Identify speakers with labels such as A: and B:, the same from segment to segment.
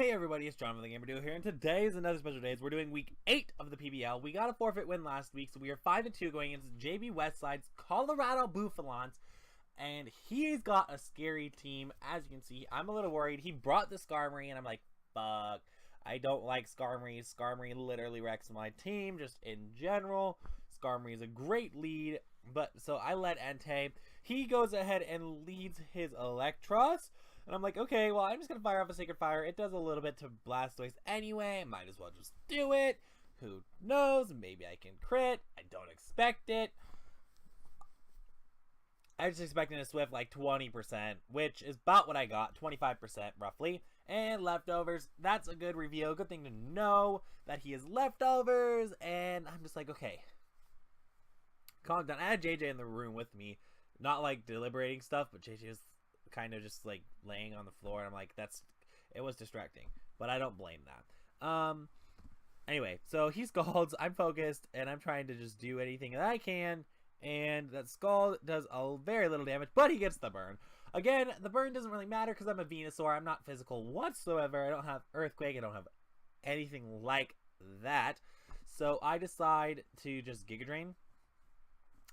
A: Hey everybody, it's John from the Gamerduo here, and today is another special day. We're doing week 8 of the PBL. We got a forfeit win last week, so we are 5-2 going against JB Westside's Colorado Bouffulants, and he's got a scary team. As you can see, I'm a little worried. He brought the Skarmory, and I'm like, fuck. I don't like Skarmory. Skarmory literally wrecks my team, just in general. Skarmory is a great lead, but so I let Entei. He goes ahead and leads his Electros. And I'm like, okay, well, I'm just going to fire off a Sacred Fire. It does a little bit to Blastoise anyway. Might as well just do it. Who knows? Maybe I can crit. I don't expect it. I was expecting a Swift like 20%, which is about what I got. 25% roughly. And leftovers. That's a good reveal. Good thing to know that he is leftovers. And I'm just like, okay. Calm down. I had JJ in the room with me. Not like deliberating stuff, but JJ was kind of just like laying on the floor, and I'm like, it was distracting, but I don't blame that. Anyway, so he scalds, I'm focused, and I'm trying to just do anything that I can, and that scald does a very little damage, but he gets the burn. Again, the burn doesn't really matter because I'm a Venusaur. I'm not physical whatsoever. I don't have Earthquake. I don't have anything like that. So I decide to just Giga Drain.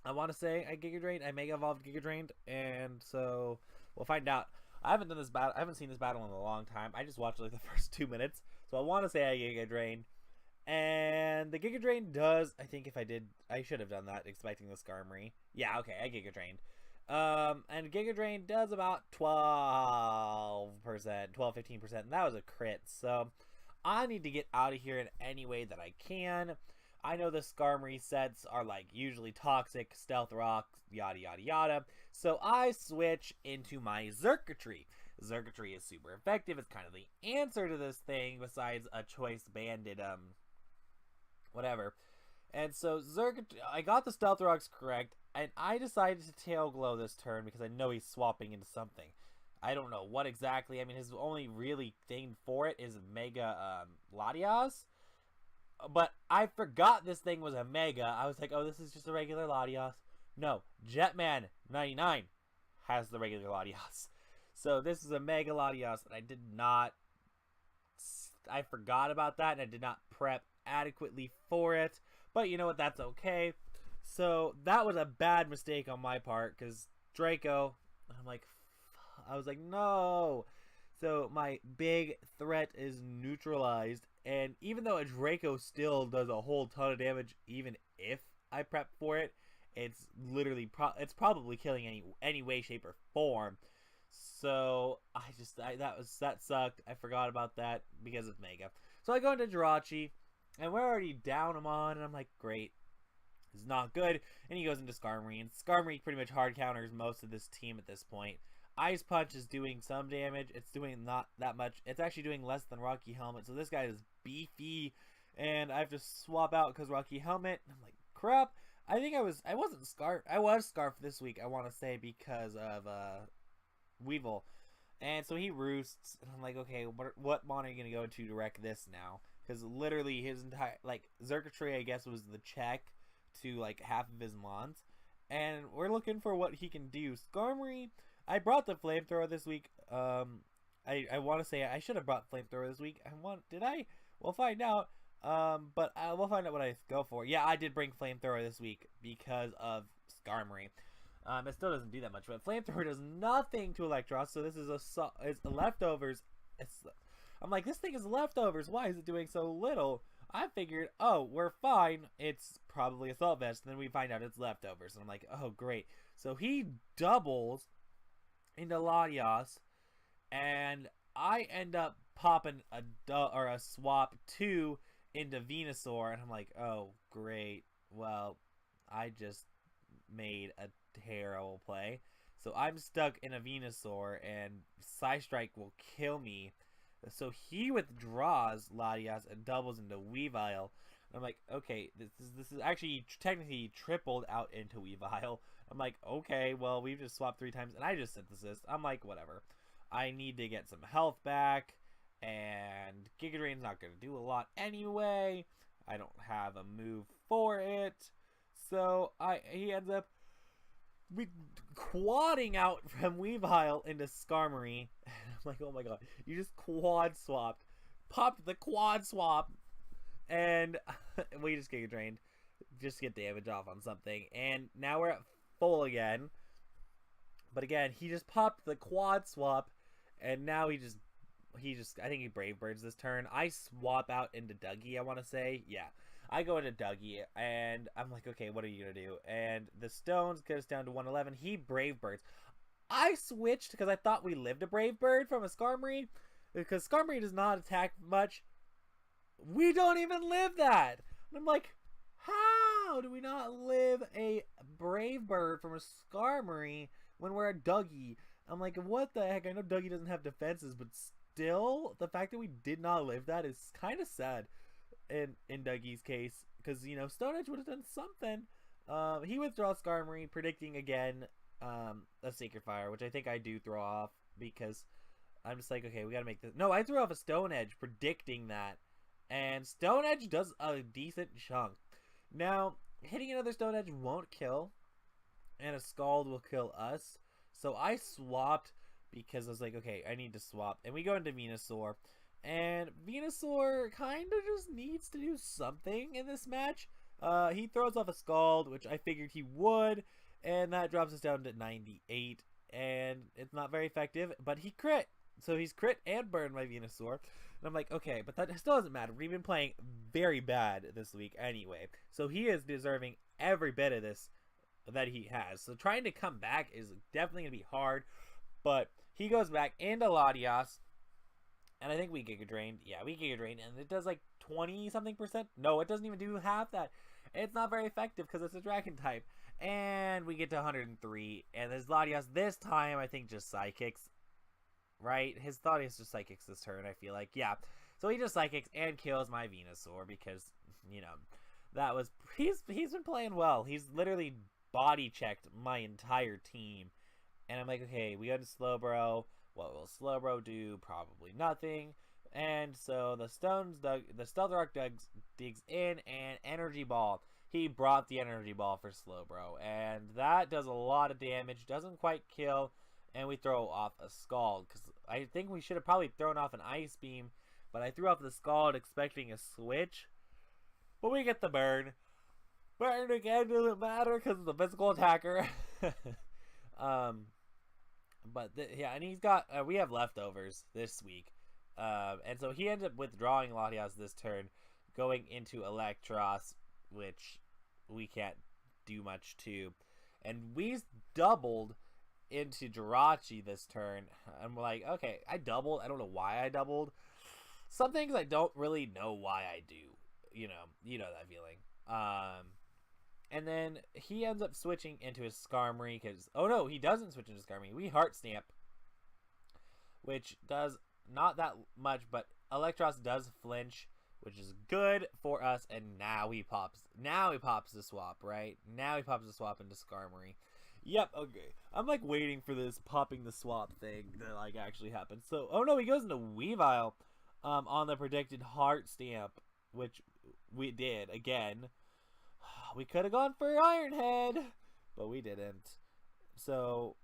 A: I want to say I Giga Drained. I Mega Evolved Giga Drained, and so we'll find out. I haven't done this battle. I haven't seen this battle in a long time. I just watched like the first 2 minutes, so I want to say I Giga Drained. And the Giga Drain does. I think if I did, I should have done that, expecting the Skarmory. Yeah, okay, I Giga Drained. And Giga Drain does about 12%, 12-15%, and that was a crit. So I need to get out of here in any way that I can. I know the Skarmory sets are like usually toxic, stealth rock, yada yada yada. So I switch into my Xurkitree. Xurkitree is super effective. It's kind of the answer to this thing besides a choice banded whatever. And so Xurkitree, I got the stealth rocks correct, and I decided to tail glow this turn because I know he's swapping into something. I don't know what exactly. I mean, his only really thing for it is Mega Latias. But I forgot this thing was a Mega. I was like, oh, this is just a regular Latias. No, Jetman99 has the regular Latias. So this is a Mega Latias, and I did not... I forgot about that, and I did not prep adequately for it. But you know what? That's okay. So that was a bad mistake on my part, because Draco... I was like, no! So my big threat is neutralized, and even though a Draco still does a whole ton of damage, even if I prep for it, it's literally it's probably killing any way, shape, or form. So that sucked. I forgot about that because of Mega. So I go into Jirachi, and we're already down him on, and I'm like, great, it's not good. And he goes into Skarmory, and Skarmory pretty much hard counters most of this team at this point. Ice Punch is doing some damage. It's doing not that much. It's actually doing less than Rocky Helmet. So this guy is beefy. And I have to swap out because Rocky Helmet. I'm like, crap. I wasn't Scarf. I was Scarf this week, I want to say, because of Weevil. And so he roosts. And I'm like, okay, what mon are you going to go to wreck this now? Because literally his entire, like, Xurkitree, I guess, was the check to, like, half of his mons. And we're looking for what he can do. Skarmory... I brought the Flamethrower this week. I want to say I should have brought Flamethrower this week. Did I? We'll find out. But we'll find out what I go for. Yeah, I did bring Flamethrower this week because of Skarmory. It still doesn't do that much, but Flamethrower does nothing to Electros. So this is it's leftovers. I'm like, this thing is leftovers. Why is it doing so little? I figured, oh, we're fine. It's probably Assault Vest. And then we find out it's leftovers. And I'm like, oh, great. So he doubles into Latias, and I end up popping a swap 2 into Venusaur, and I'm like, oh, great. Well, I just made a terrible play. So I'm stuck in a Venusaur, and Psystrike will kill me. So he withdraws Latias and doubles into Weavile. I'm like, okay, this is actually technically tripled out into Weavile. I'm like, okay, well, we've just swapped 3 times, and I just Synthesis. I'm like, whatever. I need to get some health back, and Giga Drain's not going to do a lot anyway. I don't have a move for it. So he ends up quadding out from Weavile into Skarmory. I'm like, oh my god, you just quad swapped popped the quad swap, and we just get drained. Just get damage off on something. And now we're at full again. But again, he just popped the quad swap, and now he just I think he Brave Birds this turn. I swap out into Dougie, I want to say. Yeah. I go into Dougie, and I'm like, okay, what are you going to do? And the stones get us down to 111. He Brave Birds. I switched because I thought we lived a Brave Bird from a Skarmory, because Skarmory does not attack much. We don't even live that. And I'm like, how do we not live a Brave Bird from a Skarmory when we're at Dougie? I'm like, what the heck? I know Dougie doesn't have defenses, but still, the fact that we did not live that is kind of sad in Dougie's case, because, you know, Stone Edge would have done something. He withdraws Skarmory, predicting again a Sacred Fire, which I think I do throw off, because I'm just like, okay, we gotta make this. No, I threw off a Stone Edge, predicting that, and Stone Edge does a decent chunk. Now, hitting another Stone Edge won't kill, and a Scald will kill us, so I swapped, because I was like, okay, I need to swap, and we go into Venusaur. And Venusaur kind of just needs to do something in this match. He throws off a Scald, which I figured he would, and that drops us down to 98. And it's not very effective, but he crit. So he's crit and burned my Venusaur. And I'm like, okay, but that still doesn't matter. We've been playing very bad this week anyway. So he is deserving every bit of this that he has. So trying to come back is definitely going to be hard. But he goes back into Latias. And I think we Giga Drained. Yeah, we Giga Drained. And it does like 20-something%. No, it doesn't even do half that. It's not very effective because it's a Dragon type. And we get to 103. And there's Latias this time, I think, just Psychics. Right? His thought is just Psychics this turn, I feel like. Yeah. So he just Psychics and kills my Venusaur because, you know, that was... He's been playing well. He's literally body checked my entire team. And I'm like, okay, we go to Slowbro. What will Slowbro do? Probably nothing. And so the Stealth Rock digs in, and Energy Ball. He brought the Energy Ball for Slowbro, and that does a lot of damage. Doesn't quite kill, and we throw off a Scald, because I think we should have probably thrown off an Ice Beam, but I threw off the Scald expecting a switch. But we get the burn. Burn again doesn't matter because it's a physical attacker. But yeah, and he's got we have leftovers this week, and so he ends up withdrawing Latias this turn, going into Electros, which we can't do much to, and we doubled into Jirachi this turn. I'm like, okay, I doubled. I don't know why I doubled. Some things I don't really know why I do. You know that feeling. And then he ends up switching into his Skarmory because... Oh, no, he doesn't switch into Skarmory. We Heart Stamp, which does not that much, but Electros does flinch, which is good for us. And now he pops the swap, right? Now he pops the swap into Skarmory. Yep, okay. I'm, like, waiting for this popping the swap thing to, like, actually happen. So, oh, no, he goes into Weavile on the predicted Heart Stamp, which we did, again. We could have gone for Iron Head, but we didn't. So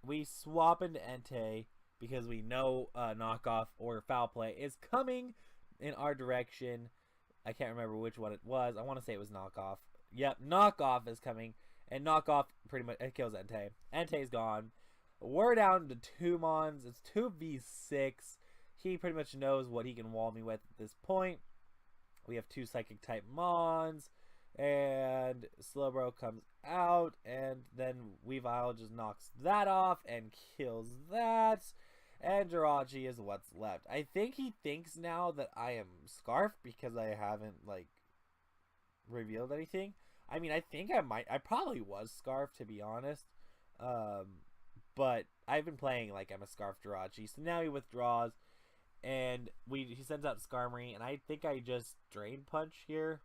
A: we swap into Entei because we know knockoff or foul play is coming in our direction. I can't remember which one it was. I want to say it was knockoff. Yep, knockoff is coming, and knockoff pretty much it kills Entei. Entei's gone. We're down to 2 Mons. It's 2v6. He pretty much knows what he can wall me with at this point. We have 2 Psychic type Mons, and Slowbro comes out, and then Weavile just knocks that off and kills that, and Jirachi is what's left. I think he thinks now that I am Scarf because I haven't, like, revealed anything. I mean, I think I probably was Scarf, to be honest, but I've been playing like I'm a Scarf Jirachi, so now he withdraws. And he sends out Skarmory, and I think I just Drain Punch here.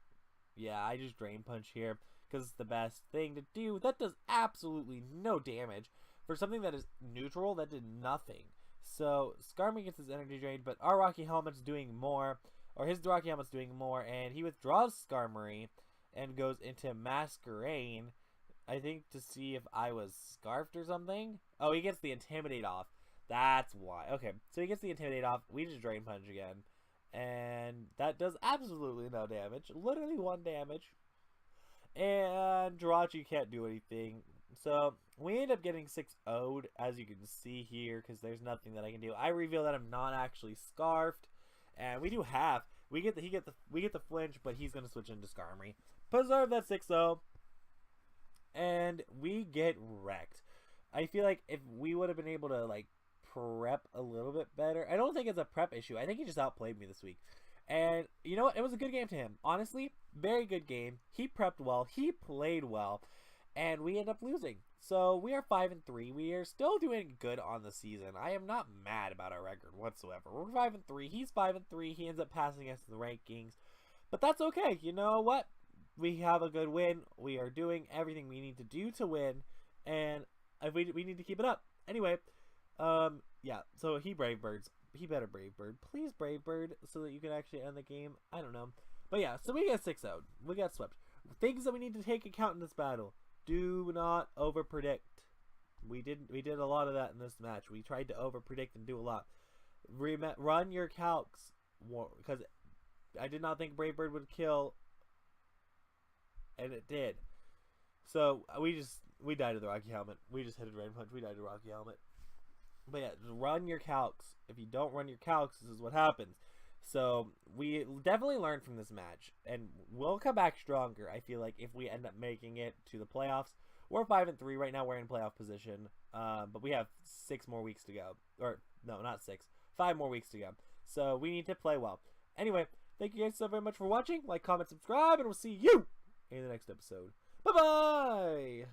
A: Yeah, I just Drain Punch here because it's the best thing to do. That does absolutely no damage. For something that is neutral, that did nothing. So Skarmory gets his energy drained, but our Rocky Helmet's doing more, or his Rocky Helmet's doing more, and he withdraws Skarmory and goes into Masquerain, I think to see if I was Scarfed or something. Oh, he gets the Intimidate off. That's why. Okay, so he gets the Intimidate off. We just Drain Punch again. And that does absolutely no damage. Literally 1 damage. And Jirachi can't do anything. So we end up getting 6-0'd, as you can see here, because there's nothing that I can do. I reveal that I'm not actually Scarfed. And we do half. We get the flinch, but he's gonna switch into Skarmory. Preserve that 6-0. And we get wrecked. I feel like if we would have been able to like prep a little bit better. I don't think it's a prep issue. I think he just outplayed me this week. And you know what? It was a good game to him. Honestly, very good game. He prepped well. He played well. And we end up losing. So we are 5-3. We are still doing good on the season. I am not mad about our record whatsoever. We're 5-3. He's 5-3. He ends up passing us in the rankings. But that's okay. You know what? We have a good win. We are doing everything we need to do to win. And we need to keep it up. Anyway, yeah, so he Brave Birds. He better Brave Bird. Please Brave Bird so that you can actually end the game. I don't know. But yeah, so we get 6-0. We got swept. Things that we need to take account in this battle. Do not overpredict. We did a lot of that in this match. We tried to overpredict and do a lot. Run your calcs. Because I did not think Brave Bird would kill. And it did. So we died to the Rocky Helmet. We just hit a Drain Punch. We died to Rocky Helmet. But yeah, just run your calcs. If you don't run your calcs, this is what happens. So we definitely learned from this match, and we'll come back stronger. I feel like if we end up making it to the playoffs, we're 5-3 right now. We're in playoff position, but we have 6 more weeks to go. Or no, not 6, 5 more weeks to go. So we need to play well. Anyway, thank you guys so very much for watching. Like, comment, subscribe, and we'll see you in the next episode. Bye bye.